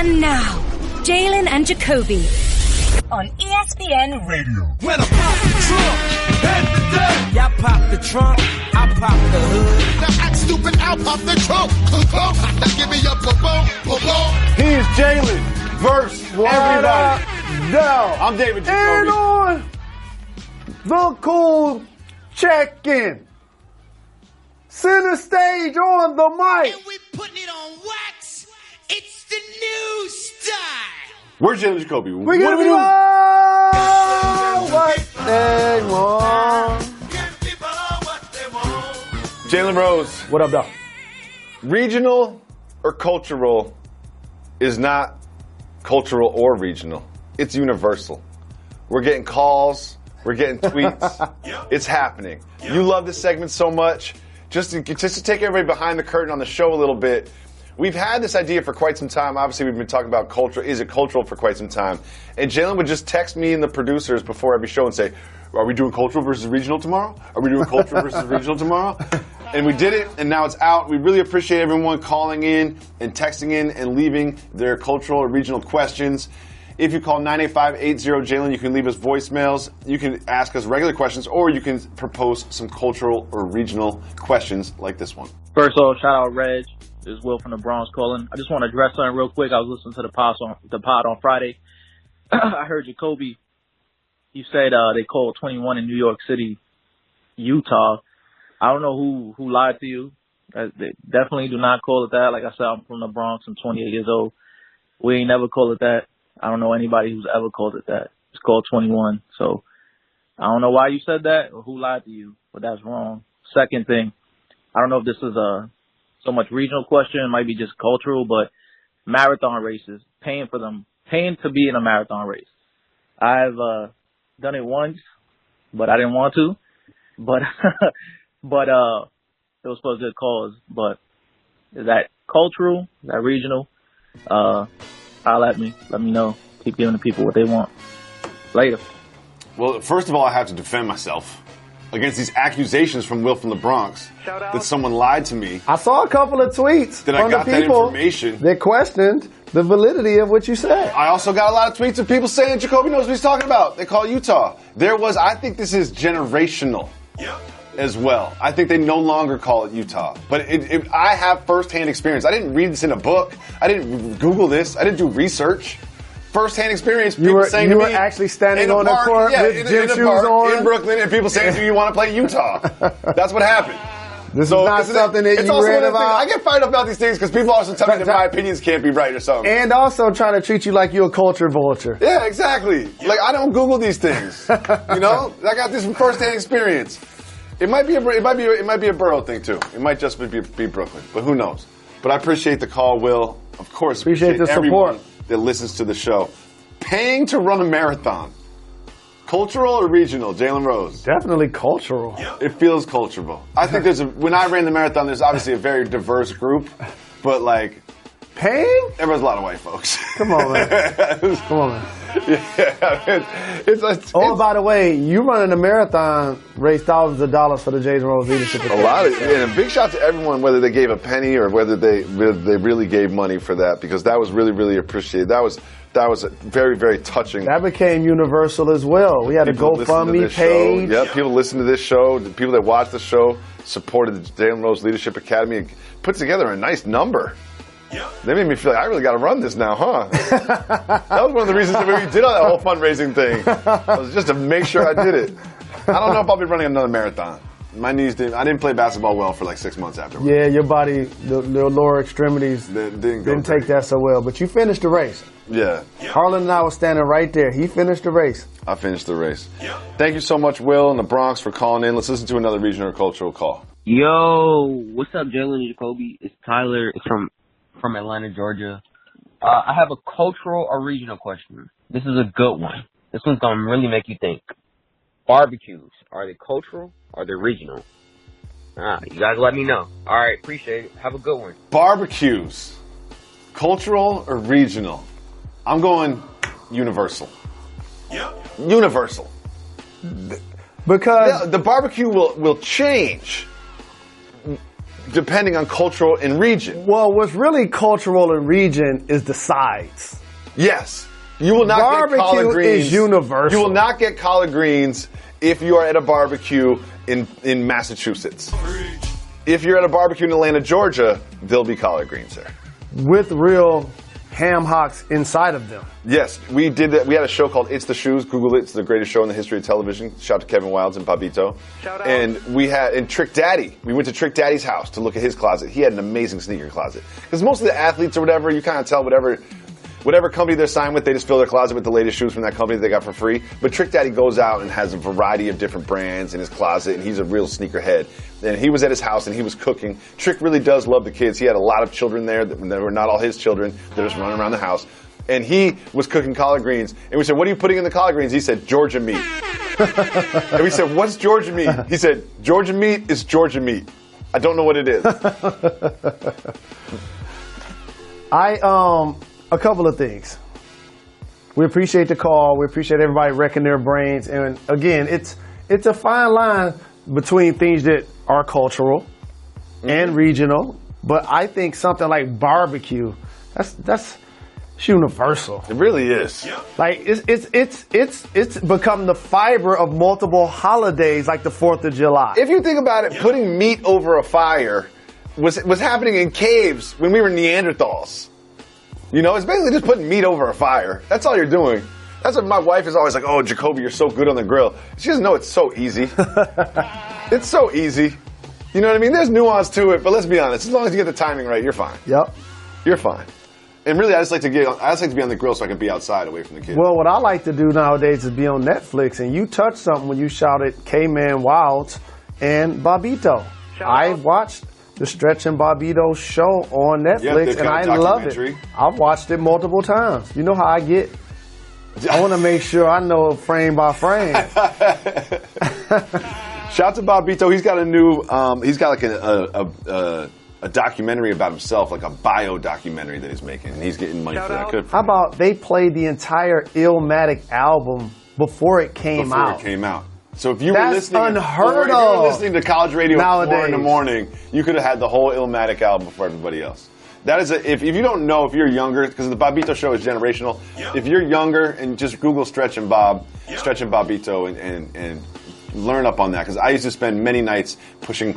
And now, Jalen and Jacoby on ESPN Radio. When I pop the trunk, head to death. Y'all pop the trunk, I pop the hood. Now act stupid, I'll pop the trunk. Now give me your boom. He's Jalen versus everybody. I'm David Jacoby. And on the cool check-in. Center stage on the mic. And we putting it on wax. It's the new style. We're Jalen Jacoby. We're gonna do what they want. Jalen Rose. What up, dog? Regional or cultural is not cultural or regional. It's universal. We're getting calls. We're getting tweets. It's happening. You love this segment so much. Just to take everybody behind the curtain on the show a little bit, we've had this idea for quite some time. Obviously, we've been talking about culture. Is it cultural for quite some time? And Jalen would just text me and the producers before every show and say, are we doing cultural versus regional tomorrow? Are we doing cultural versus regional tomorrow? And we did it, and now it's out. We really appreciate everyone calling in and texting in and leaving their cultural or regional questions. If you call 985-80-JALEN, you can leave us voicemails. You can ask us regular questions, or you can propose some cultural or regional questions like this one. First of all, shout out Reg. This is Will from the Bronx calling. I just want to address something real quick. I was listening to the pod on Friday. I heard Jacoby. You said they called 21 in New York City, Utah. I don't know who lied to you. They definitely do not call it that. Like I said, I'm from the Bronx. I'm 28 years old. We ain't never called it that. I don't know anybody who's ever called it that. It's called 21. So I don't know why you said that or who lied to you, but that's wrong. Second thing, I don't know if this is so much regional question. It might be just cultural, but marathon races, paying to be in a marathon race. I've done it once, but I didn't want to. But it was for a good cause. But is that cultural? Is that regional? Holler at me. Let me know. Keep giving the people what they want. Later. Well, first of all, I have to defend myself against these accusations from Will from the Bronx that someone lied to me. I saw a couple of tweets that from I got the that people information. that questioned the validity of what you said. I also got a lot of tweets of people saying Jacoby knows what he's talking about. They call Utah. I think this is generational as well. I think they no longer call it Utah. But I have firsthand experience. I didn't read this in a book. I didn't Google this. I didn't do research. Firsthand experience. You were actually standing on the court with gym shoes on in Brooklyn, and people saying, "Do you want to play Utah?" That's what happened. This is not something that you read about. I get fired up about these things because people also tell me that my opinions can't be right or something. And also trying to treat you like you're a culture vulture. Yeah, exactly. Like, I don't Google these things. You know, I got this from firsthand experience. It might be a borough thing too. It might just be Brooklyn, but who knows? But I appreciate the call, Will. Of course, appreciate the everyone support that listens to the show. Paying to run a marathon, cultural or regional? Jalen Rose. Definitely cultural. It feels cultural. I think when I ran the marathon, there's obviously a very diverse group, but like paying, there was a lot of white folks. Come on, man. Come on, man. Yeah, by the way, you running a marathon raised thousands of dollars for the Jalen Rose Leadership Academy. A lot and a big shout to everyone, whether they gave a penny or whether they really gave money for that, because that was really, really appreciated. That was very, very touching. That became universal as well. We had people a GoFundMe page. Yeah, people listen to this show. The people that watch the show supported the Jalen Rose Leadership Academy and put together a nice number. They made me feel like I really got to run this now, huh? That was one of the reasons that we did all that whole fundraising thing. Was just to make sure I did it. I don't know if I'll be running another marathon. My knees I didn't play basketball well for like 6 months afterwards. Yeah, your body, the lower extremities didn't take that so well. But you finished the race. Yeah. Harlan and I were standing right there. He finished the race. I finished the race. Thank you so much, Will, in the Bronx, for calling in. Let's listen to another regional or cultural call. Yo, what's up, Jalen and Jacoby? It's Tyler. It's from Atlanta, Georgia. I have a cultural or regional question. This is a good one. This one's going to really make you think. Barbecues, are they cultural or are they regional? You guys let me know. All right, appreciate it. Have a good one. Barbecues, cultural or regional? I'm going universal. Universal. Because the barbecue will change depending on cultural and region. Well, what's really cultural and region is the sides. Yes. You will not barbecue get collard greens. is universal. You will not get collard greens if you are at a barbecue in Massachusetts. If you're at a barbecue in Atlanta, Georgia, there'll be collard greens there. With real ham hocks inside of them. Yes, we did that. We had a show called It's the Shoes. Google it. It's the greatest show in the history of television. Shout out to Kevin Wildes and Bobito. Shout out. And Trick Daddy. We went to Trick Daddy's house to look at his closet. He had an amazing sneaker closet. Because most of the athletes or whatever, you kind of tell whatever company they're signed with, they just fill their closet with the latest shoes from that company that they got for free. But Trick Daddy goes out and has a variety of different brands in his closet, and he's a real sneakerhead. And he was at his house, and he was cooking. Trick really does love the kids. He had a lot of children there that were not all his children. They're just running around the house. And he was cooking collard greens. And we said, what are you putting in the collard greens? He said, Georgia meat. And we said, what's Georgia meat? He said, Georgia meat is Georgia meat. I don't know what it is. A couple of things. We appreciate the call. We appreciate everybody wrecking their brains. And again, it's a fine line between things that are cultural and regional. But I think something like barbecue, that's universal. It really is. Like it's become the fiber of multiple holidays, like the 4th of July. If you think about it, putting meat over a fire was happening in caves when we were Neanderthals. You know, it's basically just putting meat over a fire. That's all you're doing. That's what my wife is always like, oh, Jacoby, you're so good on the grill. She doesn't know it's so easy. It's so easy. You know what I mean? There's nuance to it, but let's be honest. As long as you get the timing right, you're fine. Yep. You're fine. And really, I just like to be on the grill so I can be outside away from the kids. Well, what I like to do nowadays is be on Netflix, and you touched something when you shouted K-Man Wilds and Bobito. I watched the Stretch and Bobito show on Netflix, and I love it. I've watched it multiple times. You know how I get? I want to make sure I know frame by frame. Shout out to Bobito. He's got a new, he's got like a documentary about himself, like a bio documentary that he's making, and he's getting money for that. Good. How about they played the entire Illmatic album before it came out? So if you were listening, to college radio at 4 in the morning, you could have had the whole Illmatic album before everybody else. That is if you don't know, if you're younger, because the Bobito show is generational. Yep. If you're younger and just Google Stretch and Bobito, and learn up on that, because I used to spend many nights pushing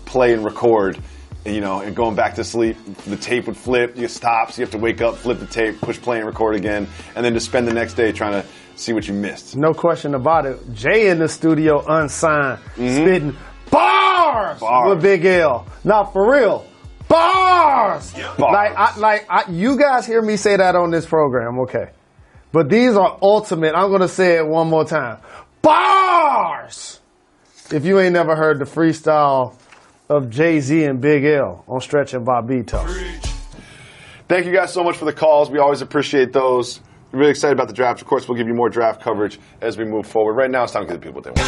play and record. And going back to sleep, the tape would flip, you stops, you have to wake up, flip the tape, push play and record again, and then just spend the next day trying to see what you missed. No question about it. Jay in the studio unsigned, spitting bars with Big L. Not for real. Bars! Bars. You guys hear me say that on this program, okay. But these are ultimate. I'm going to say it one more time. Bars! If you ain't never heard the freestyle of Jay-Z and Big L on Stretch and Bobito. Thank you guys so much for the calls. We always appreciate those. We're really excited about the draft. Of course, we'll give you more draft coverage as we move forward. Right now, it's time to give the people what they want.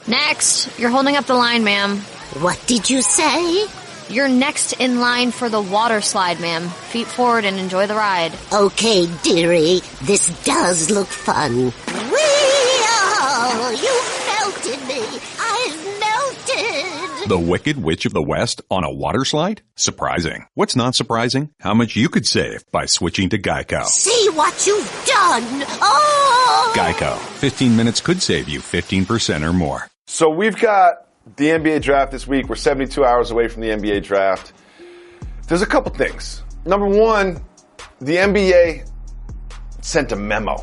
Next, you're holding up the line, ma'am. What did you say? You're next in line for the water slide, ma'am. Feet forward and enjoy the ride. Okay, dearie. This does look fun. Whee! You melted me. I've melted. The Wicked Witch of the West on a water slide? Surprising. What's not surprising? How much you could save by switching to Geico. See what you've done. Oh! Geico. 15 minutes could save you 15% or more. So we've got the NBA draft this week. We're 72 hours away from the NBA draft. There's a couple things. Number one, the NBA sent a memo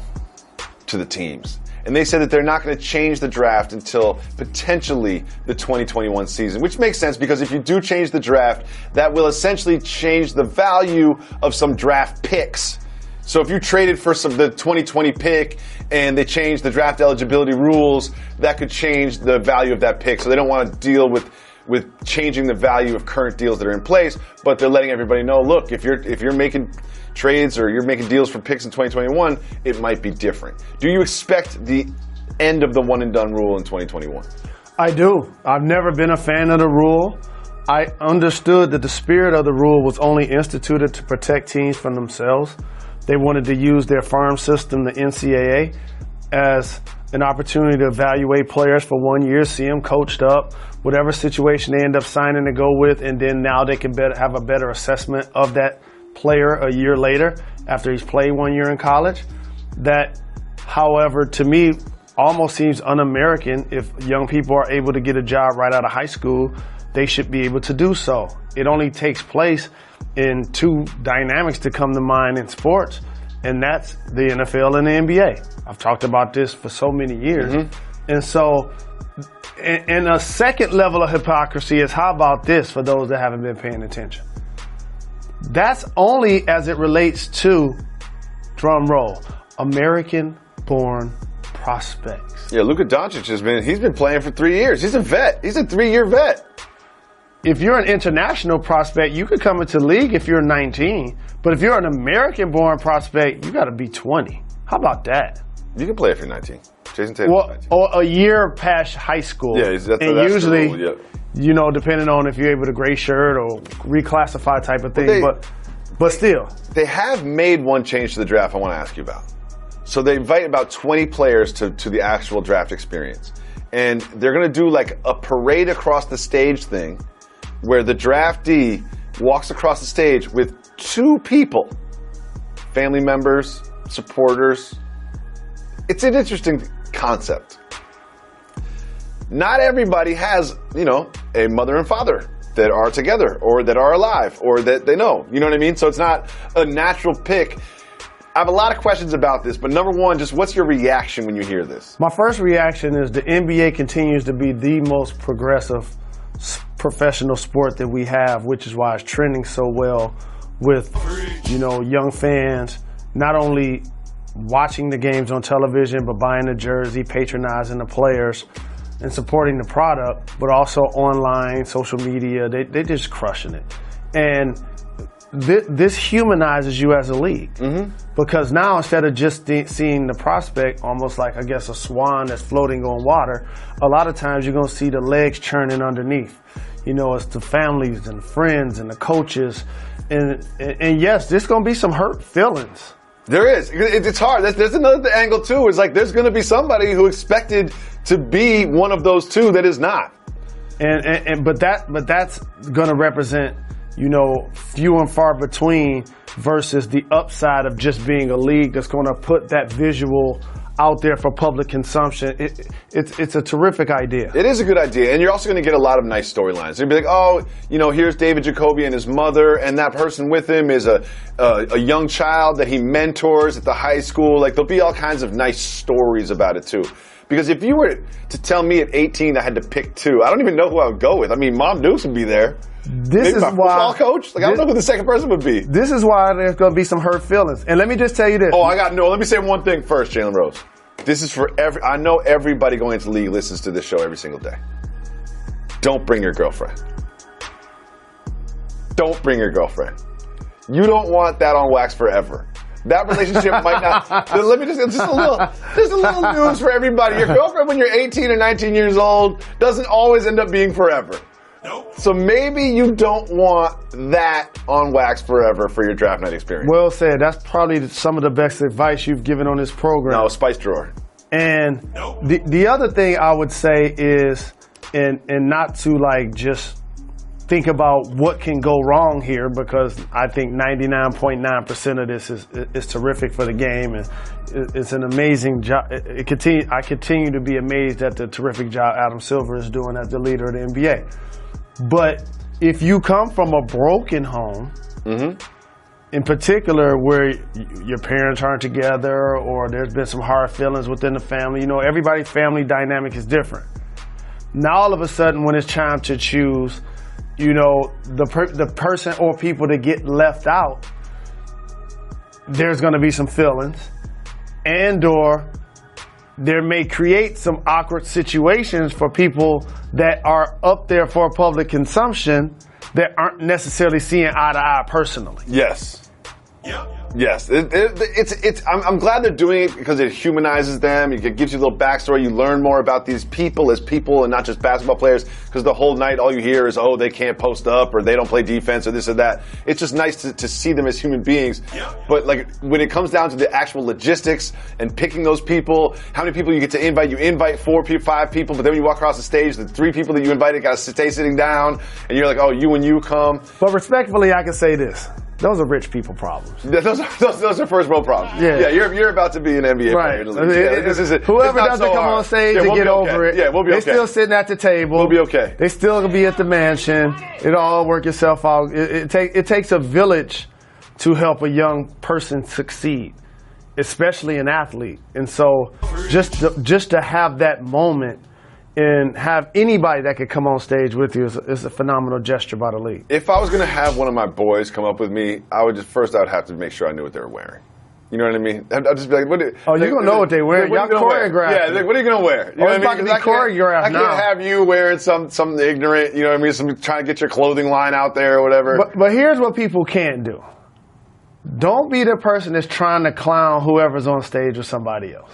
to the teams. And they said that they're not going to change the draft until potentially the 2021 season, which makes sense because if you do change the draft, that will essentially change the value of some draft picks. So if you traded for the 2020 pick and they changed the draft eligibility rules, that could change the value of that pick. So they don't want to deal with changing the value of current deals that are in place, but they're letting everybody know, look, if you're making trades or you're making deals for picks in 2021, it might be different. Do you expect the end of the one and done rule in 2021? I do. I've never been a fan of the rule. I understood that the spirit of the rule was only instituted to protect teams from themselves. they wanted to use their farm system, the NCAA, as an opportunity to evaluate players for 1 year, see them coached up, whatever situation they end up signing to go with, and then now they can have a better assessment of that player a year later after he's played 1 year in college. That, however, to me, almost seems un-American. If young people are able to get a job right out of high school, they should be able to do so. It only takes place in two dynamics to come to mind in sports, and that's the NFL and the NBA. I've talked about this for so many years. And so, and a second level of hypocrisy is, how about this for those that haven't been paying attention? That's only as it relates to, drum roll, American-born prospects. Yeah, Luka Doncic he's been playing for 3 years. He's a vet. He's a 3-year vet. If you're an international prospect, you could come into the league if you're 19. But if you're an American-born prospect, you got to be 20. How about that? You can play if you're 19. Jason Tatum. Well, 19. Or a year past high school. Yeah, that's usually, the rule, you know, depending on if you're able to gray shirt or reclassify type of thing. But still. They have made one change to the draft I want to ask you about. So they invite about 20 players to the actual draft experience. And they're going to do like a parade across the stage thing where the draftee walks across the stage with 2 people, family members, supporters. It's an interesting concept. Not everybody has, you know, a mother and father that are together or that are alive or that they know. You know what I mean? So it's not a natural pick. I have a lot of questions about this, but number one, just what's your reaction when you hear this? My first reaction is the NBA continues to be the most progressive professional sport that we have, which is why it's trending so well with, you know, young fans not only watching the games on television, but buying the jersey, patronizing the players, and supporting the product, but also online, social media. They're just crushing it. And this humanizes you as a league, because now instead of just seeing the prospect almost like, I guess, a swan that's floating on water, a lot of times you're going to see the legs churning underneath. You know, it's the families and friends and the coaches. And yes, there's going to be some hurt feelings. There is. It's hard. There's another angle, too. It's like there's going to be somebody who expected to be one of those two that is not. But that's going to represent, you know, few and far between versus the upside of just being a league that's going to put that visual out there for public consumption. It's a terrific idea. It is a good idea, and you're also going to get a lot of nice storylines. You'll be like, oh, you know, here's David Jacoby and his mother, and that person with him is a young child that he mentors at the high school. Like, there'll be all kinds of nice stories about it, too. Because if you were to tell me at 18 I had to pick 2, I don't even know who I would go with. I mean, Mom Dukes would be there. Maybe is my football coach? Like, I don't know who the second person would be. This is why there's going to be some hurt feelings. And let me just tell you this. Oh, let me say one thing first, Jalen Rose. This is for I know everybody going into the league listens to this show every single day. Don't bring your girlfriend. Don't bring your girlfriend. You don't want that on wax forever. That relationship might not. Let me just a little news for everybody. Your girlfriend when you're 18 or 19 years old doesn't always end up being forever. Nope. So maybe you don't want that on wax forever for your draft night experience. Well said. That's probably some of the best advice you've given on this program. No, spice drawer. And the other thing I would say is, and not to like just think about what can go wrong here, because I think 99.9% of this is terrific for the game, and it's an amazing job. I continue to be amazed at the terrific job Adam Silver is doing as the leader of the NBA. But if you come from a broken home, in particular where your parents aren't together or there's been some hard feelings within the family, you know, everybody's family dynamic is different. Now all of a sudden when it's time to choose, you know, the person or people that get left out, there's going to be some feelings, and or there may create some awkward situations for people that are up there for public consumption that aren't necessarily seeing eye to eye personally. Yes. Yep. Yes, I'm glad they're doing it because it humanizes them. It gives you a little backstory. You learn more about these people as people and not just basketball players. Because the whole night, all you hear is, "Oh, they can't post up," or "They don't play defense," or this or that. It's just nice to see them as human beings. But like when it comes down to the actual logistics and picking those people, how many people you get to invite? You invite 4 people, 5 people, but then when you walk across the stage, the 3 people that you invited got to stay sitting down, and you're like, "Oh, you and you come." But respectfully, I can say this. Those are rich people problems. Those are first world problems. Yeah, you're about to be an NBA player. Whoever doesn't come on stage and get over it, we'll be okay. They're still sitting at the table. We'll be okay. They still gonna be at the mansion. It'll all work itself out. It takes a village to help a young person succeed, especially an athlete. And so, just to have that moment and have anybody that could come on stage with you is a phenomenal gesture by the league. If I was going to have one of my boys come up with me, I would have to make sure I knew what they were wearing. You know what I mean? I'd just be like, you're going to know what they're wearing. Y'all choreographed. Yeah, like, what are you going to wear? You know what I mean? I can't have you wearing something ignorant, you know what I mean? Trying to get your clothing line out there or whatever. But here's what people can't do. Don't be the person that's trying to clown whoever's on stage with somebody else.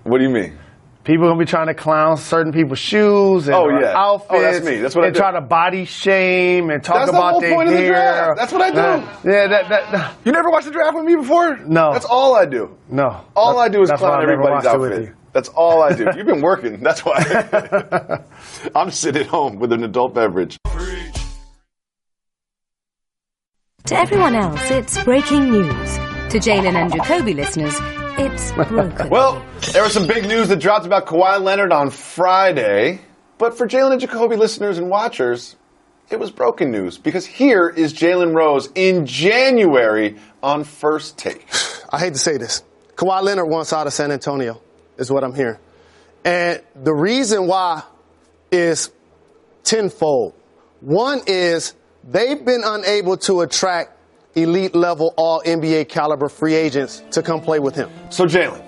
What do you mean? People are going to be trying to clown certain people's shoes and outfits. Oh, that's me. That's what I do. And try to body shame and talk about their point hair. Of the draft. That's what I do. You never watched the draft with me before? No. That's all I do. No. All I do is clown everybody's outfit. That's all I do. You've been working. That's why. I'm sitting at home with an adult beverage. To everyone else, it's breaking news. To Jalen and Jacoby listeners, it's broken. Well, there was some big news that dropped about Kawhi Leonard on Friday. But for Jalen and Jacoby listeners and watchers, it was broken news. Because here is Jalen Rose in January on First Take. I hate to say this. Kawhi Leonard wants out of San Antonio, is what I'm hearing. And the reason why is tenfold. One is they've been unable to attract elite level, all NBA caliber free agents to come play with him. So Jalen,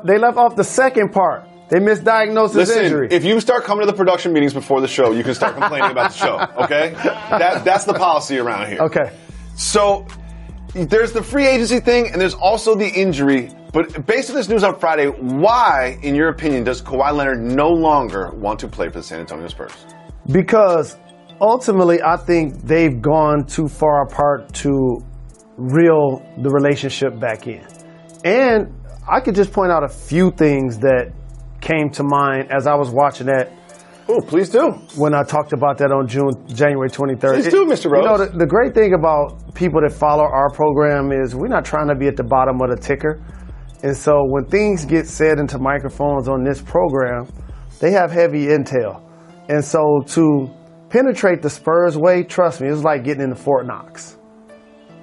they left off the second part. They misdiagnosed his injury. If you start coming to the production meetings before the show, you can start complaining about the show. Okay, that's the policy around here. Okay. So there's the free agency thing, and there's also the injury. But based on this news on Friday, why, in your opinion, does Kawhi Leonard no longer want to play for the San Antonio Spurs? Because ultimately, I think they've gone too far apart to reel the relationship back in. And I could just point out a few things that came to mind as I was watching that. Oh, please do. When I talked about that on January 23rd. Please do, Mr. Rose. You know, the great thing about people that follow our program is we're not trying to be at the bottom of the ticker. And so when things get said into microphones on this program, they have heavy intel. And so to penetrate the Spurs way, trust me, it was like getting into Fort Knox.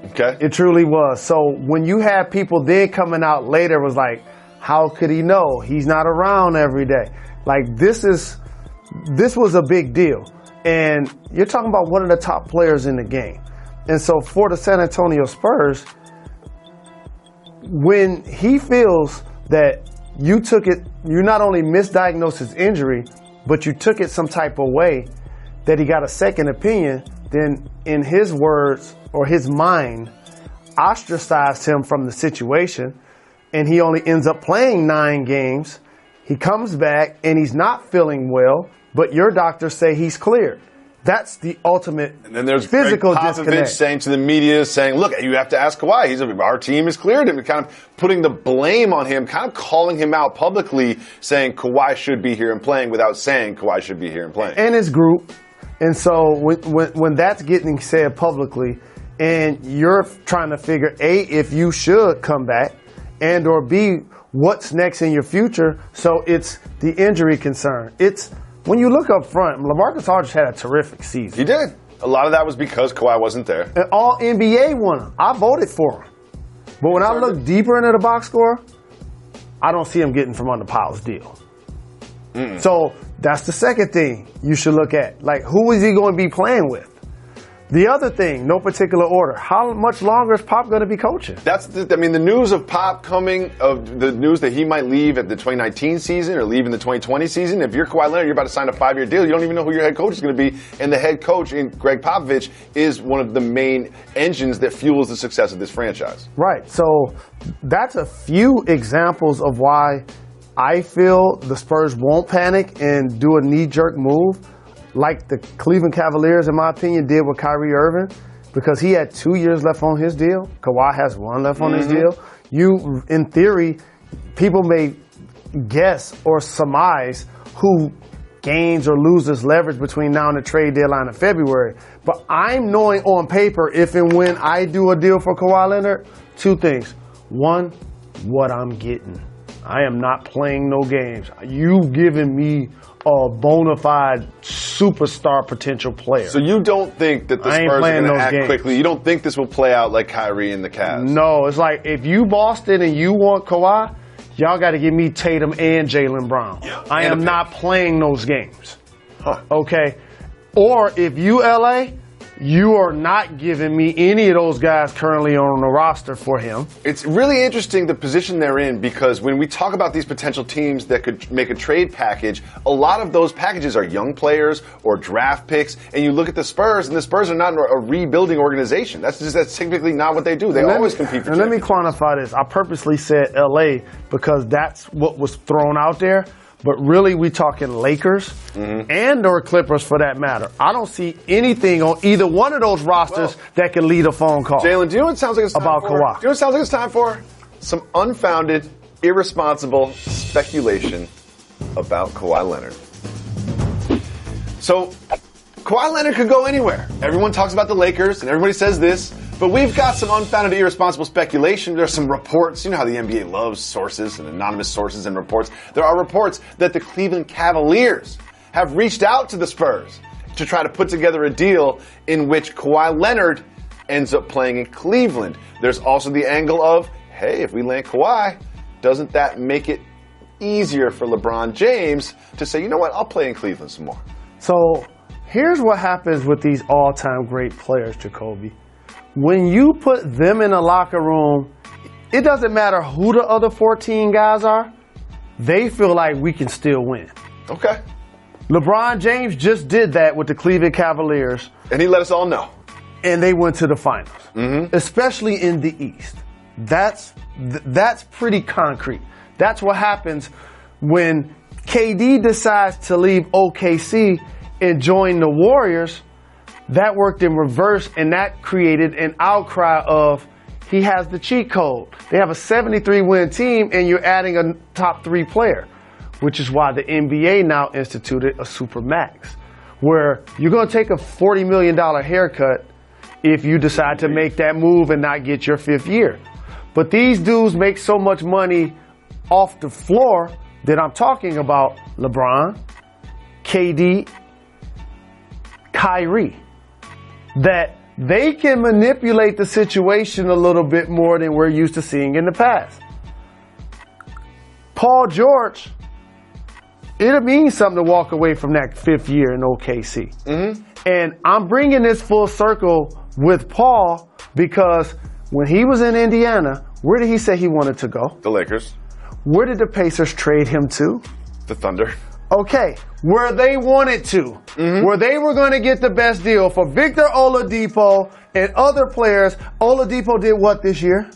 Okay. It truly was. So when you have people then coming out later was like, how could he know? He's not around every day. Like this was a big deal. And you're talking about one of the top players in the game. And so for the San Antonio Spurs, when he feels that you not only misdiagnosed his injury, but you took it some type of way that he got a second opinion, then in his words or his mind, ostracized him from the situation, and he only ends up playing 9 games. He comes back and he's not feeling well, but your doctors say he's cleared. That's the ultimate and then there's physical Greg Popovich disconnect. Saying to the media, look, you have to ask Kawhi. Our team has cleared him. Kind of putting the blame on him, kind of calling him out publicly, saying Kawhi should be here and playing without saying Kawhi should be here and playing. And his group. And so when that's getting said publicly and you're trying to figure, A, if you should come back, and or B, what's next in your future, so it's the injury concern. It's when you look up front, LaMarcus Aldridge had a terrific season. He did. A lot of that was because Kawhi wasn't there. And all NBA won. I voted for him. But when I look deeper into the box score, I don't see him getting from under Powell's deal. So that's the second thing you should look at. Like, who is he going to be playing with? The other thing, no particular order. How much longer is Pop going to be coaching? The news of Pop coming, of the news that he might leave at the 2019 season or leave in the 2020 season. If you're Kawhi Leonard, you're about to sign a 5-year deal. You don't even know who your head coach is going to be. And the head coach, Greg Popovich, is one of the main engines that fuels the success of this franchise. Right. So that's a few examples of why I feel the Spurs won't panic and do a knee-jerk move like the Cleveland Cavaliers, in my opinion, did with Kyrie Irving, because he had 2 years left on his deal. Kawhi has 1 left on his deal. In theory, people may guess or surmise who gains or loses leverage between now and the trade deadline in February. But I'm knowing on paper, if and when I do a deal for Kawhi Leonard, 2 things. 1, what I'm getting. I am not playing no games. You've given me a bona fide superstar potential player. So you don't think that the Spurs are going to act quickly? You don't think this will play out like Kyrie and the Cavs? No, it's like if you Boston and you want Kawhi, y'all got to give me Tatum and Jalen Brown. Yep. I am not playing those games. Okay? Or if you LA, you are not giving me any of those guys currently on the roster for him. It's really interesting the position they're in, because when we talk about these potential teams that could make a trade package, a lot of those packages are young players or draft picks. And you look at the Spurs, and the Spurs are not a rebuilding organization. That's typically not what they do. They always compete for championships. Let me quantify this. I purposely said LA because that's what was thrown out there. But really, we talking Lakers and or Clippers for that matter. I don't see anything on either one of those rosters that can lead a phone call. Jalen, do you know what it sounds like it's time about for? Kawhi? Do you know what it sounds like it's time for? Some unfounded, irresponsible speculation about Kawhi Leonard. So, Kawhi Leonard could go anywhere. Everyone talks about the Lakers, and everybody says this. But we've got some unfounded, irresponsible speculation. There's some reports. You know how the NBA loves sources and anonymous sources and reports. There are reports that the Cleveland Cavaliers have reached out to the Spurs to try to put together a deal in which Kawhi Leonard ends up playing in Cleveland. There's also the angle of, hey, if we land Kawhi, doesn't that make it easier for LeBron James to say, you know what, I'll play in Cleveland some more? So here's what happens with these all-time great players, Jacoby. When you put them in a locker room, it doesn't matter who the other 14 guys are. They feel like we can still win. Okay. LeBron James just did that with the Cleveland Cavaliers. And he let us all know. And they went to the finals, especially in the East. That's pretty concrete. That's what happens when KD decides to leave OKC and join the Warriors. That worked in reverse, and that created an outcry of he has the cheat code. They have a 73-win team, and you're adding a top 3 player, which is why the NBA now instituted a Supermax, where you're going to take a $40 million haircut if you decide to make that move and not get your 5th year. But these dudes make so much money off the floor that I'm talking about LeBron, KD, Kyrie, that they can manipulate the situation a little bit more than we're used to seeing in the past. Paul George, it'll mean something to walk away from that 5th year in OKC. And I'm bringing this full circle with Paul because when he was in Indiana, where did he say he wanted to go? The Lakers. Where did the Pacers trade him to? The Thunder. Okay, where they wanted to, where they were going to get the best deal for Victor Oladipo and other players. Oladipo did what this year?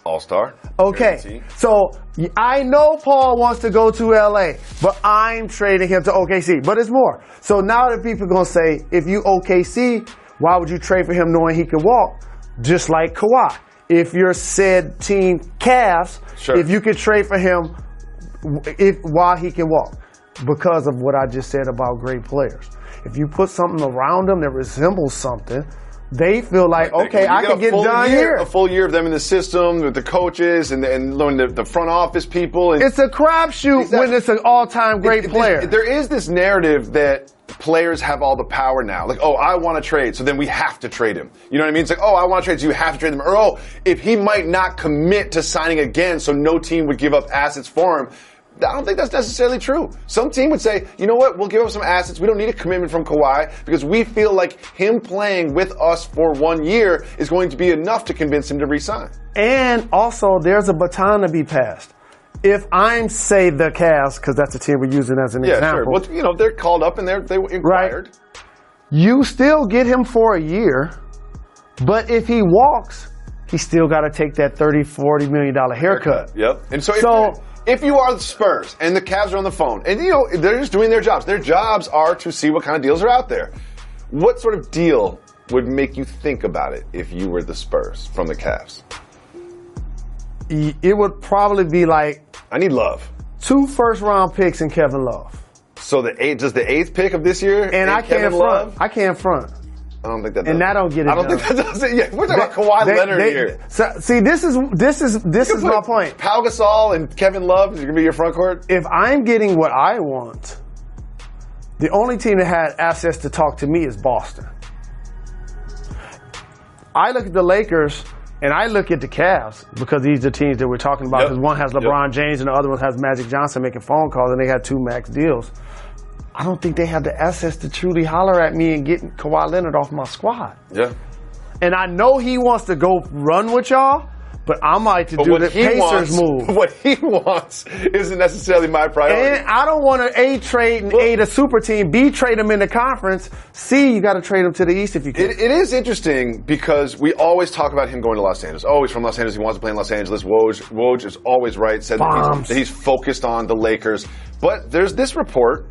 All-Star. Okay, so I know Paul wants to go to LA, but I'm trading him to OKC. But it's more. So now that people are going to say, if you OKC, why would you trade for him knowing he could walk? Just like Kawhi. If you're said team Cavs, if you could trade for him while he can walk. Because of what I just said about great players. If you put something around them that resembles something, they feel like, okay, I can get done here. A full year of them in the system with the coaches and the front office people. And it's a crapshoot when it's an all-time great player. There is this narrative that players have all the power now. Like, oh, I want to trade, so then we have to trade him. You know what I mean? It's like, oh, I want to trade, so you have to trade him. Or, oh, if he might not commit to signing again, so no team would give up assets for him, I don't think that's necessarily true. Some team would say, you know what, we'll give up some assets. We don't need a commitment from Kawhi because we feel like him playing with us for 1 year is going to be enough to convince him to re-sign. And also, there's a baton to be passed. If I'm, say, the Cavs, because that's the team we're using as an example. Sure. Well, they're called up and they were inquired. Right. You still get him for a year, but if he walks, he's still got to take that $30, $40 million haircut. Yep. And so if you are the Spurs and the Cavs are on the phone, and they're just doing their jobs. Their jobs are to see what kind of deals are out there. What sort of deal would make you think about it if you were the Spurs from the Cavs? It would probably be like, I need Love. 2 first-round picks and Kevin Love. So the 8th pick of this year? And I can't front. I can't front. I don't think that does. And that don't get it I don't done. think that does it. Yeah, we're talking about Kawhi Leonard here. See, this is my point. Pau Gasol and Kevin Love is going to be your front court? If I'm getting what I want, the only team that had access to talk to me is Boston. I look at the Lakers and I look at the Cavs because these are teams that we're talking about because one has LeBron James and the other one has Magic Johnson making phone calls and they had 2 max deals. I don't think they have the assets to truly holler at me and get Kawhi Leonard off my squad. Yeah. And I know he wants to go run with y'all, but I might to do the Pacers move. What he wants isn't necessarily my priority. And I don't want to A, trade and A, the super team, B, trade them in the conference, C, you got to trade them to the East if you can. It is interesting because we always talk about him going to Los Angeles. Oh, he's from Los Angeles. He wants to play in Los Angeles. Woj is always right, said that he's focused on the Lakers. But there's this report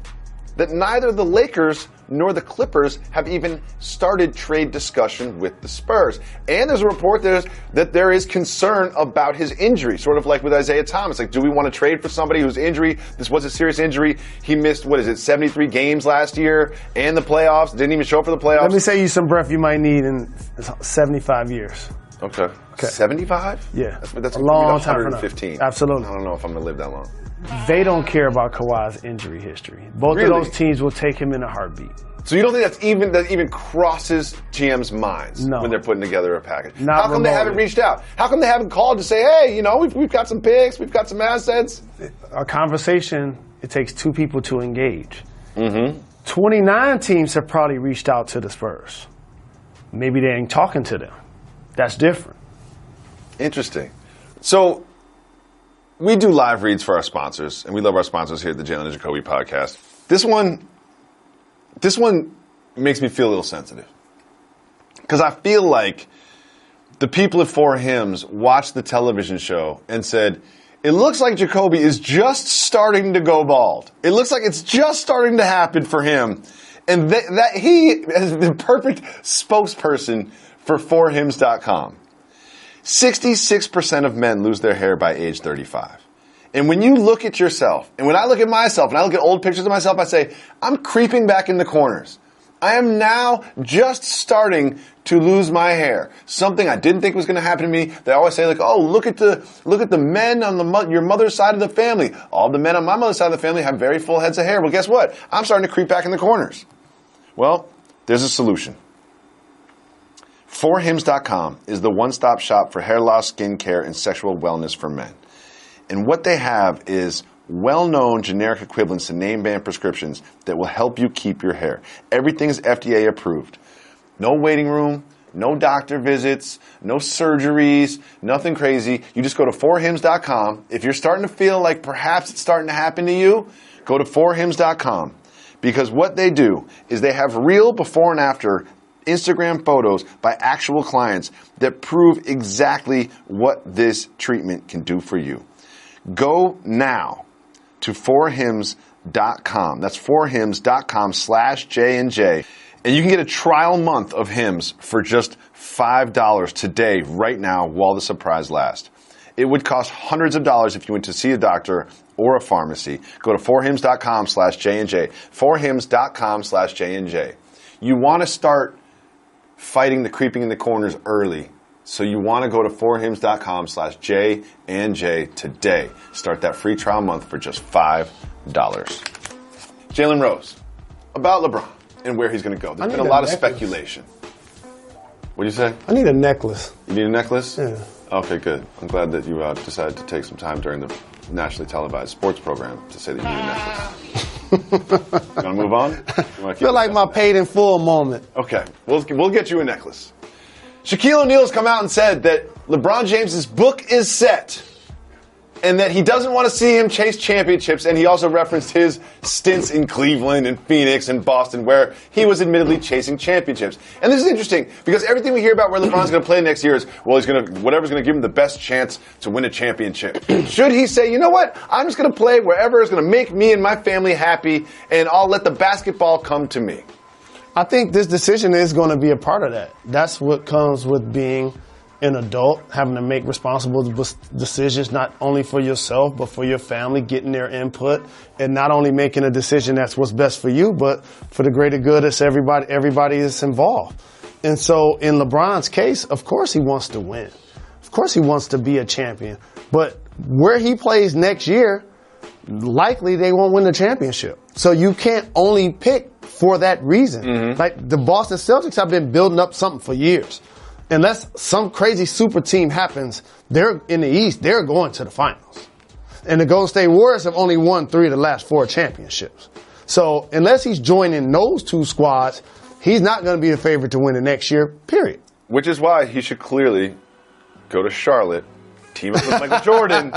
that neither the Lakers nor the Clippers have even started trade discussion with the Spurs. And there's a report that there is concern about his injury, sort of like with Isaiah Thomas. Like, do we want to trade for somebody whose injury, this was a serious injury, he missed, 73 games last year and the playoffs, didn't even show up for the playoffs. Let me say you some breath you might need in 75 years. Okay. 75? Yeah. That's a long time. 115. Absolutely. I don't know if I'm going to live that long. They don't care about Kawhi's injury history. Both of those teams will take him in a heartbeat. So you don't think that even crosses GM's minds when they're putting together a package? Not How come they haven't reached out? How come they haven't called to say, hey, we've got some picks, we've got some assets? A conversation, it takes 2 people to engage. Mm-hmm. 29 teams have probably reached out to the Spurs. Maybe they ain't talking to them. That's different. Interesting. So we do live reads for our sponsors, and we love our sponsors here at the Jalen and Jacoby podcast. This one makes me feel a little sensitive because I feel like the people at 4 Hymns watched the television show and said, it looks like Jacoby is just starting to go bald. It looks like it's just starting to happen for him. And that he is the perfect spokesperson for 4Hymns.com. 66% of men lose their hair by age 35. And when you look at yourself, and when I look at myself, and I look at old pictures of myself, I say, I'm creeping back in the corners. I am now just starting to lose my hair. Something I didn't think was going to happen to me. They always say, like, oh, look at the men on your mother's side of the family. All the men on my mother's side of the family have very full heads of hair. Well, guess what? I'm starting to creep back in the corners. Well, there's a solution. 4Hymns.com is the one-stop shop for hair loss, skin care, and sexual wellness for men. And what they have is well-known generic equivalents to name-brand prescriptions that will help you keep your hair. Everything is FDA approved. No waiting room, no doctor visits, no surgeries, nothing crazy. You just go to 4Hymns.com. If you're starting to feel like perhaps it's starting to happen to you, go to 4Hymns.com. Because what they do is they have real before and after Instagram photos by actual clients that prove exactly what this treatment can do for you. Go now to 4Hymns.com. That's 4Hymns.com/J&J. And you can get a trial month of Hymns for just $5 today, right now, while the surprise lasts. It would cost hundreds of dollars if you went to see a doctor or a pharmacy. Go to 4Hymns.com/J&J. 4Hymns.com/J&J. You want to start fighting the creeping in the corners early. So you want to go to 4Hymns.com/J&J today. Start that free trial month for just $5. Jalen Rose, about LeBron and where he's going to go. There's been a lot of speculation. What do you say? I need a necklace. You need a necklace? Yeah. Okay, good. I'm glad that you decided to take some time during the nationally televised sports program to say that you need a necklace. You want to move on? I feel like my paid in full moment. Okay, we'll get you a necklace. Shaquille O'Neal has come out and said that LeBron James's book is set and that he doesn't want to see him chase championships, and he also referenced his stints in Cleveland and Phoenix and Boston where he was admittedly chasing championships. And this is interesting because everything we hear about where LeBron's going to play next year is, well, whatever's going to give him the best chance to win a championship. Should he say, you know what, I'm just going to play wherever is going to make me and my family happy, and I'll let the basketball come to me? I think this decision is going to be a part of that. That's what comes with being an adult, having to make responsible decisions not only for yourself but for your family, getting their input, and not only making a decision that's what's best for you, but for the greater good as everybody is involved. And so in LeBron's case, of course he wants to win. Of course he wants to be a champion. But where he plays next year, likely they won't win the championship. So you can't only pick for that reason. Mm-hmm. Like the Boston Celtics have been building up something for years. Unless some crazy super team happens, they're in the East, they're going to the finals. And the Golden State Warriors have only won 3 of the last 4 championships. So unless he's joining those 2 squads, he's not going to be the favorite to win the next year, period. Which is why he should clearly go to Charlotte, team up with Michael Jordan,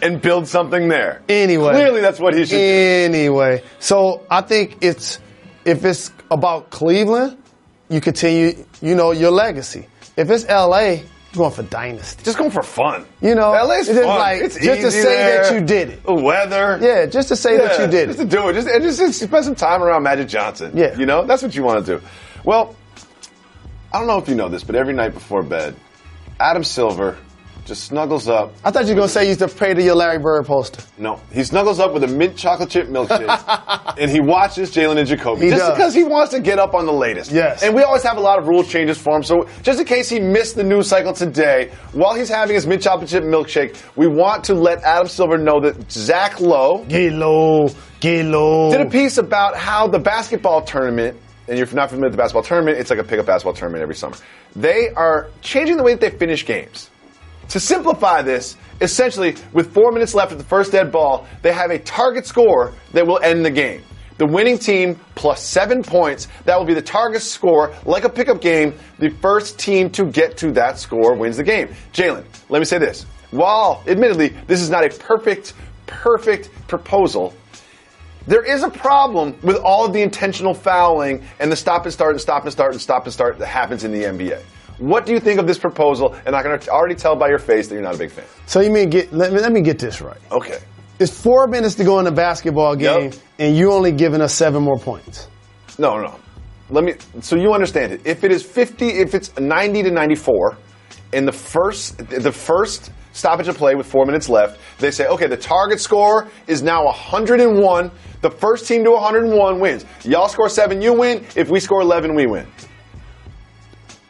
and build something there. Anyway. Clearly that's what he should do. Anyway. So I think if it's about Cleveland, you continue, your legacy. If it's L.A., you're going for dynasty. Just going for fun. LA's fun. Like, it's just to say there. that you did it. The weather. Yeah, just to say that you did it. Just to do it. Just spend some time around Magic Johnson. Yeah. That's what you want to do. Well, I don't know if you know this, but every night before bed, Adam Silver just snuggles up. I thought you were going to say you used to pray to your Larry Bird poster. No. He snuggles up with a mint chocolate chip milkshake, and he watches Jalen and Jacoby. He just does. because he wants to get up on the latest. Yes. And we always have a lot of rule changes for him, so just in case he missed the news cycle today, while he's having his mint chocolate chip milkshake, we want to let Adam Silver know that Zach Lowe did a piece about how the basketball tournament, and if you're not familiar with the basketball tournament, it's like a pickup basketball tournament every summer. They are changing the way that they finish games. To simplify this, essentially, with 4 minutes left at the first dead ball, they have a target score that will end the game. The winning team plus 7 points, that will be the target score, like a pickup game. The first team to get to that score wins the game. Jalen, let me say this. While, admittedly, this is not a perfect proposal, there is a problem with all of the intentional fouling and the stop and start that happens in the NBA. What do you think of this proposal? And I can already tell by your face that you're not a big fan. So you mean, let me get this right. Okay. It's 4 minutes to go in a basketball game, and you only giving us 7 more points. No. So you understand it. If it's 90 to 94, in the first stoppage of play with 4 minutes left, they say, okay, the target score is now 101. The first team to 101 wins. Y'all score 7, you win. If we score 11, we win.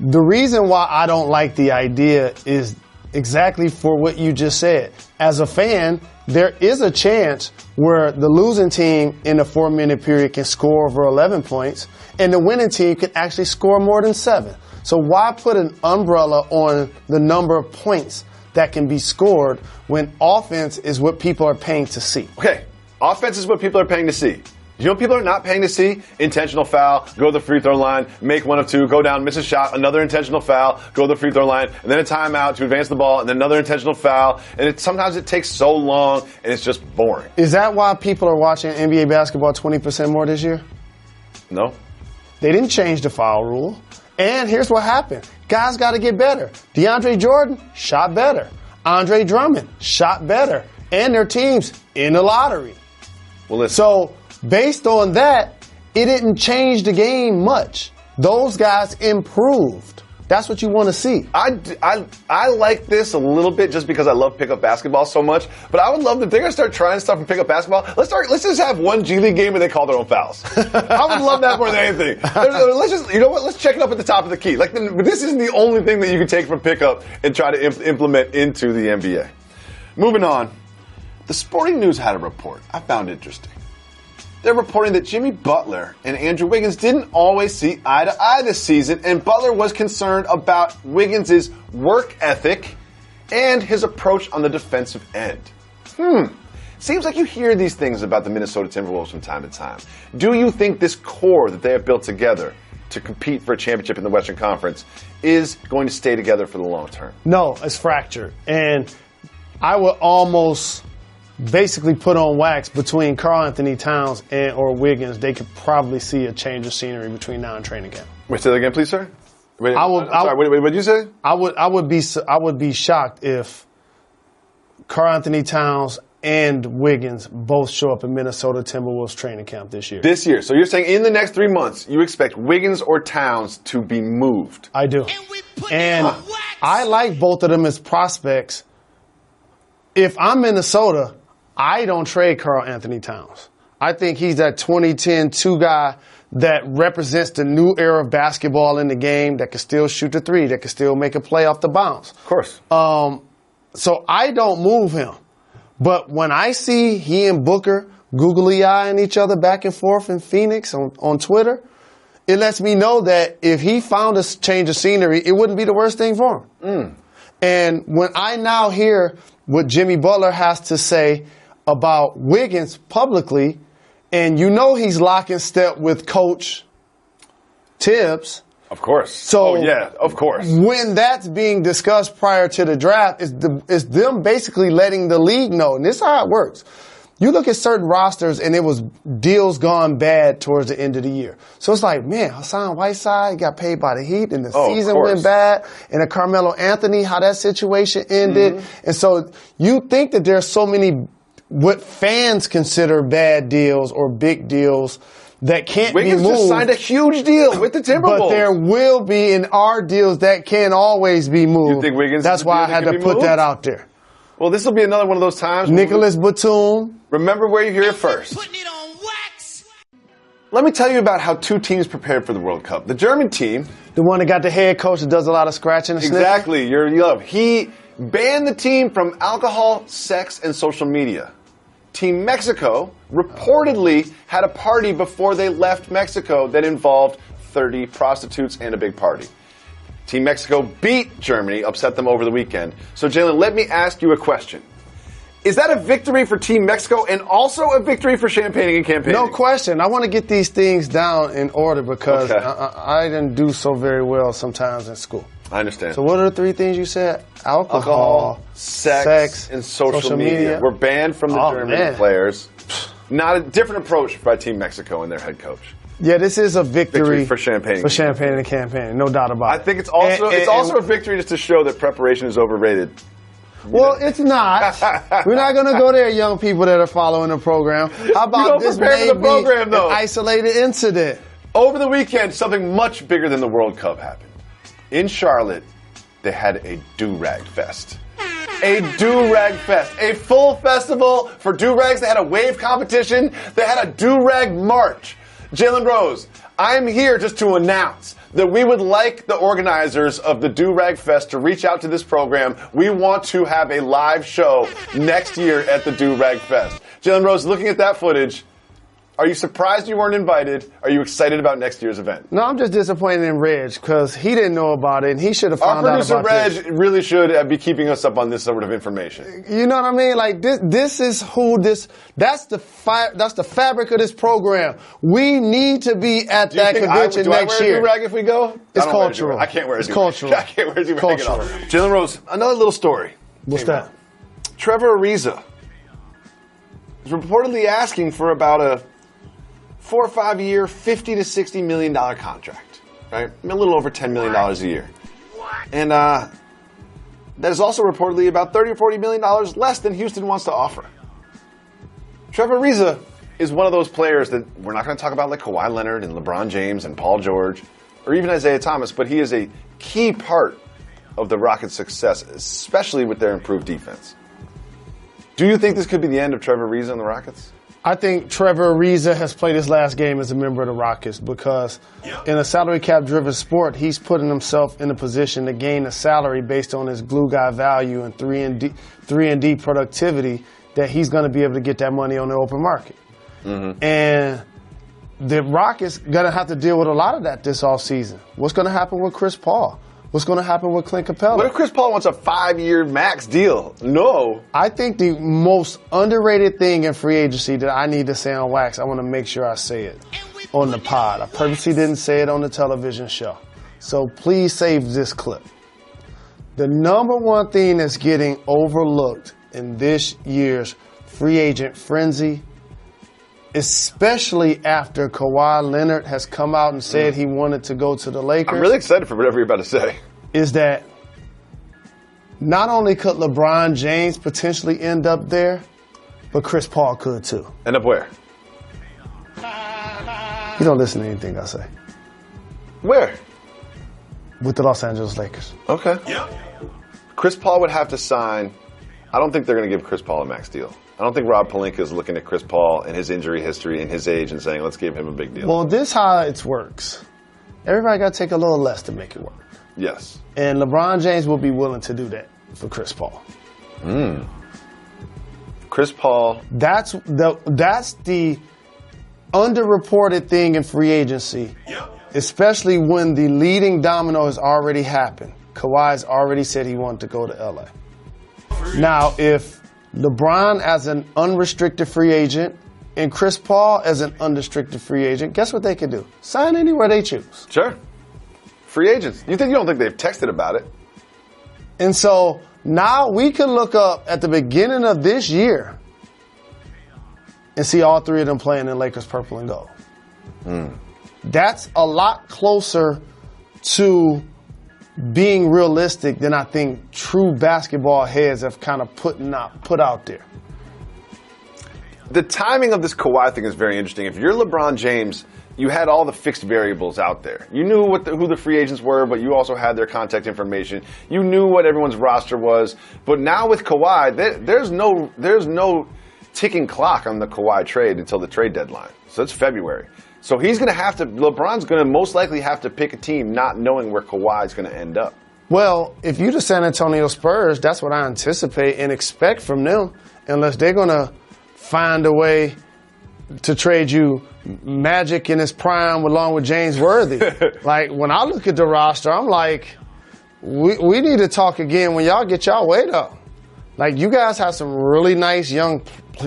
The reason why I don't like the idea is exactly for what you just said. As a fan, there is a chance where the losing team in a 4-minute period can score over 11 points, and the winning team can actually score more than 7. So why put an umbrella on the number of points that can be scored when offense is what people are paying to see? Okay, offense is what people are paying to see. You know what people are not paying to see? Intentional foul, go to the free throw line, make 1 of 2, go down, miss a shot, another intentional foul, go to the free throw line, and then a timeout to advance the ball, and then another intentional foul. And sometimes it takes so long, and it's just boring. Is that why people are watching NBA basketball 20% more this year? No. They didn't change the foul rule. And here's what happened. Guys got to get better. DeAndre Jordan shot better. Andre Drummond shot better. And their teams in the lottery. Well, listen. So based on that, it didn't change the game much. Those guys improved. That's what you want to see. I like this a little bit just because I love pickup basketball so much. But I would love if they're going to start trying stuff in pickup basketball. Let's just have one G League game where they call their own fouls. I would love that more than anything. Let's check it up at the top of the key. This isn't the only thing that you can take from pickup and try to implement into the NBA. Moving on, the Sporting News had a report I found interesting. They're reporting that Jimmy Butler and Andrew Wiggins didn't always see eye to eye this season, and Butler was concerned about Wiggins' work ethic and his approach on the defensive end. Seems like you hear these things about the Minnesota Timberwolves from time to time. Do you think this core that they have built together to compete for a championship in the Western Conference is going to stay together for the long term? No, it's fractured. And I would almost basically put on wax between Karl Anthony Towns and or Wiggins. They could probably see a change of scenery between now and training camp. Wait, say that again, please, sir. Wait, what did you say? I would be shocked if Karl Anthony Towns and Wiggins both show up in Minnesota Timberwolves training camp this year. This year. So you're saying in the next 3 months, you expect Wiggins or Towns to be moved? I do. And I like both of them as prospects. If I'm Minnesota, I don't trade Karl Anthony Towns. I think he's that 2010-2 guy that represents the new era of basketball in the game, that can still shoot the three, that can still make a play off the bounce. Of course. So I don't move him. But when I see he and Booker googly-eyeing each other back and forth in Phoenix on Twitter, it lets me know that if he found a change of scenery, it wouldn't be the worst thing for him. And when I now hear what Jimmy Butler has to say about Wiggins publicly, and you know he's lock in step with Coach Tibbs. Of course. So of course. When that's being discussed prior to the draft, it's them basically letting the league know. And this is how it works. You look at certain rosters, and it was deals gone bad towards the end of the year. So it's like, man, Hassan Whiteside got paid by the Heat, and the season went bad. And the Carmelo Anthony, how that situation ended. And so you think that there's so many what fans consider bad deals or big deals that can't be moved. Wiggins just signed a huge deal with the Timberwolves. But there will be and are deals that can't always be moved. You think Wiggins? That's why I had to put that out there. Well, this will be another one of those times. Nicholas Batum. Remember where you hear it first. Let me tell you about how two teams prepared for the World Cup. The German team. The one that got the head coach that does a lot of scratching and sniffing. Exactly. He banned the team from alcohol, sex, and social media. Team Mexico reportedly had a party before they left Mexico that involved 30 prostitutes and a big party. Team Mexico beat Germany, upset them over the weekend. So, Jalen, let me ask you a question. Is that a victory for Team Mexico and also a victory for champagning and campaigning? No question. I want to get these things down in order because I didn't do so very well sometimes in school. I understand. So what are the three things you said? Alcohol, sex, and social media. We're banned from the German players. Not a different approach by Team Mexico and their head coach. Yeah, this is a victory for champagne. For champagne and campaign, no doubt about it. I think it's also a victory just to show that preparation is overrated. Well, it's not. We're not going to go there, young people that are following the program. How about this may be an isolated incident? Over the weekend, something much bigger than the World Cup happened. In Charlotte, they had a do-rag fest. A do-rag fest. A full festival for do-rags. They had a wave competition. They had a do-rag march. Jalen Rose, I'm here just to announce that we would like the organizers of the Do-Rag Fest to reach out to this program. We want to have a live show next year at the Do-Rag Fest. Jalen Rose, looking at that footage, are you surprised you weren't invited? Are you excited about next year's event? No, I'm just disappointed in Reg because he didn't know about it and he should have found out about it. Our producer Reg really should be keeping us up on this sort of information. You know what I mean? Like this is that's the fabric of this program. We need to be at that convention next year. Do I wear a do-rag if we go? It's cultural. I can't wear a do-rag. It's cultural. I can't wear a do-rag at all. Jalen Rose, another little story. What's that? Trevor Ariza is reportedly asking for about a 4 or 5 year, $50 to $60 million contract, right? A little over $10 million a year. And that is also reportedly about $30 or $40 million less than Houston wants to offer. Trevor Ariza is one of those players that we're not going to talk about like Kawhi Leonard and LeBron James and Paul George or even Isaiah Thomas, but he is a key part of the Rockets' success, especially with their improved defense. Do you think this could be the end of Trevor Ariza and the Rockets? I think Trevor Ariza has played his last game as a member of the Rockets because in a salary cap driven sport, he's putting himself in a position to gain a salary based on his glue guy value and 3-and-D productivity that he's going to be able to get that money on the open market. Mm-hmm. And the Rockets going to have to deal with a lot of that this offseason. What's going to happen with Chris Paul? What's going to happen with Clint Capella? What if Chris Paul wants a 5-year max deal? No. I think the most underrated thing in free agency that I need to say on wax, I want to make sure I say it on the pod. I purposely didn't say it on the television show. So please save this clip. The number one thing that's getting overlooked in this year's free agent frenzy, especially after Kawhi Leonard has come out and said he wanted to go to the Lakers. I'm really excited for whatever you're about to say. Is that not only could LeBron James potentially end up there, but Chris Paul could too. End up where? You don't listen to anything I say. Where? With the Los Angeles Lakers. Okay. Yep. Chris Paul would have to sign. I don't think they're going to give Chris Paul a max deal. I don't think Rob Pelinka is looking at Chris Paul and his injury history and his age and saying, let's give him a big deal. Well, this is how it works. Everybody got to take a little less to make it work. Yes. And LeBron James will be willing to do that for Chris Paul. Chris Paul. That's the underreported thing in free agency, especially when the leading domino has already happened. Kawhi's already said he wanted to go to LA. Now, if LeBron as an unrestricted free agent and Chris Paul as an unrestricted free agent, guess what they can do? Sign anywhere they choose. Sure. Free agents. You don't think they've texted about it? And so now we can look up at the beginning of this year and see all three of them playing in Lakers purple and gold. That's a lot closer to being realistic than I think true basketball heads have kind of put out there. The timing of this Kawhi thing is very interesting. If you're LeBron James, you had all the fixed variables out there. You knew who the free agents were, but you also had their contact information. You knew what everyone's roster was. But now with Kawhi, there's no ticking clock on the Kawhi trade until the trade deadline. So it's February. So LeBron's going to most likely have to pick a team not knowing where Kawhi's going to end up. Well, if you're the San Antonio Spurs, that's what I anticipate and expect from them, unless they're going to find a way to trade you Magic in his prime along with James Worthy. Like, when I look at the roster, I'm like, we need to talk again when y'all get y'all weight up. Like, you guys have some really nice young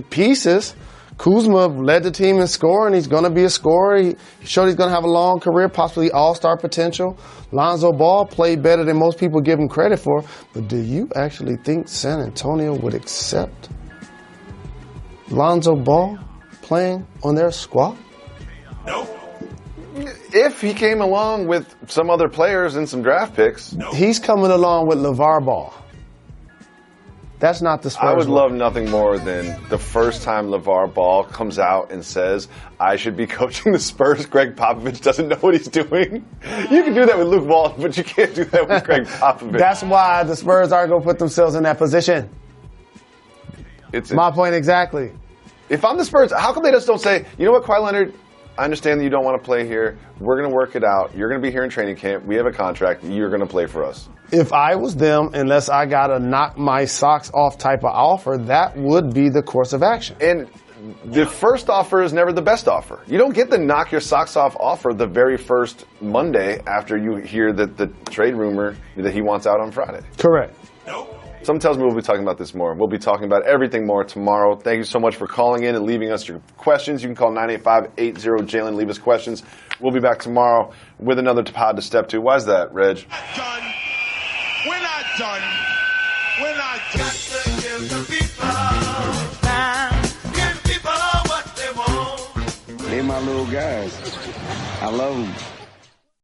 pieces. Kuzma led the team in scoring. He's going to be a scorer. He showed he's going to have a long career, possibly all-star potential. Lonzo Ball played better than most people give him credit for. But do you actually think San Antonio would accept Lonzo Ball playing on their squad? No. If he came along with some other players and some draft picks. No. He's coming along with LeVar Ball. That's not the Spurs. I would love nothing more than the first time LeVar Ball comes out and says, I should be coaching the Spurs. Greg Popovich doesn't know what he's doing. You can do that with Luke Walton, but you can't do that with Greg Popovich. That's why the Spurs aren't going to put themselves in that position. It's my point exactly. If I'm the Spurs, how come they just don't say, you know what, Kawhi Leonard, I understand that you don't want to play here. We're going to work it out. You're going to be here in training camp. We have a contract. You're going to play for us. If I was them, unless I got a knock my socks off type of offer, that would be the course of action. And the first offer is never the best offer. You don't get the knock your socks off offer the very first Monday after you hear that the trade rumor that he wants out on Friday. Correct. Nope. Something tells me we'll be talking about this more. We'll be talking about everything more tomorrow. Thank you so much for calling in and leaving us your questions. You can call 985-80-JALEN. Leave us questions. We'll be back tomorrow with another pod to step to. Why is that, Reg? Done. We're not done. We're not done. Got to give the people time. Give people what they want. They're my little guys. I love them.